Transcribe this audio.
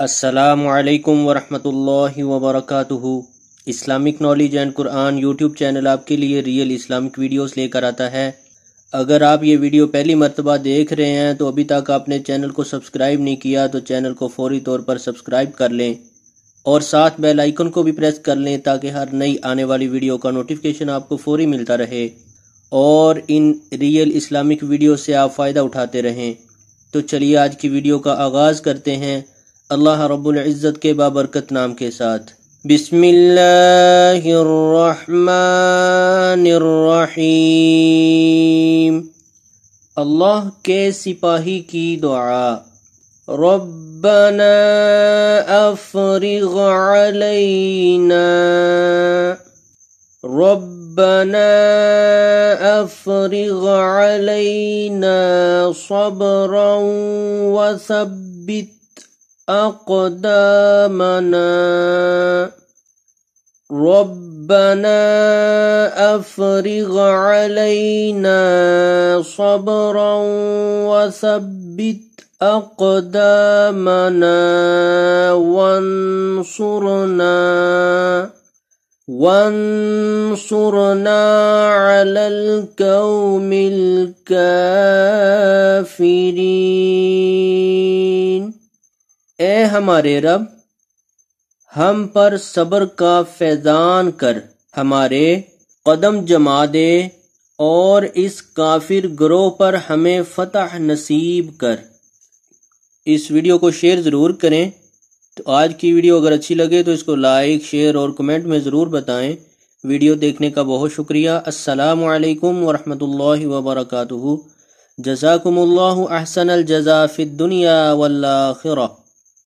السلام علیکم ورحمۃ اللہ وبرکاتہ۔ Islamic knowledge and Quran YouTube channel آپ کے لیے ریئل اسلامک ویڈیوز لے کر آتا ہے۔ اگر آپ یہ ویڈیو پہلی مرتبہ دیکھ رہے ہیں تو ابھی تک آپ نے چینل کو سبسکرائب نہیں کیا تو چینل کو فوری طور پر سبسکرائب کر لیں اور ساتھ بیل آئیکن کو بھی پریس کر لیں تاکہ ہر نئی آنے والی ویڈیو کا نوٹیفیکیشن آپ کو فوری ملتا رہے اور ان ریئل اسلامک ویڈیو سے آپ فائدہ اٹھاتے رہیں۔ تو چلیے آج کی ویڈیو کا آغاز کرتے ہیں اللہ رب العزت کے بابرکت نام کے ساتھ۔ بسم اللہ الرحمن الرحیم۔ اللہ کے سپاہی کی دعا۔ ربنا افرغ علینا ربنا افرغ علینا صبرا وثبت اقدامنا ربنا افرغ علینا صبرا وثبت اقدامنا وانصرنا على القوم الكافرين۔ اے ہمارے رب، ہم پر صبر کا فیضان کر، ہمارے قدم جما دے اور اس کافر گروہ پر ہمیں فتح نصیب کر۔ اس ویڈیو کو شیئر ضرور کریں۔ تو آج کی ویڈیو اگر اچھی لگے تو اس کو لائک، شیئر اور کمنٹ میں ضرور بتائیں۔ ویڈیو دیکھنے کا بہت شکریہ۔ السلام علیکم ورحمۃ اللہ وبرکاتہ۔ جزاکم اللہ احسن الجزاء فی الدنیا والآخرہ۔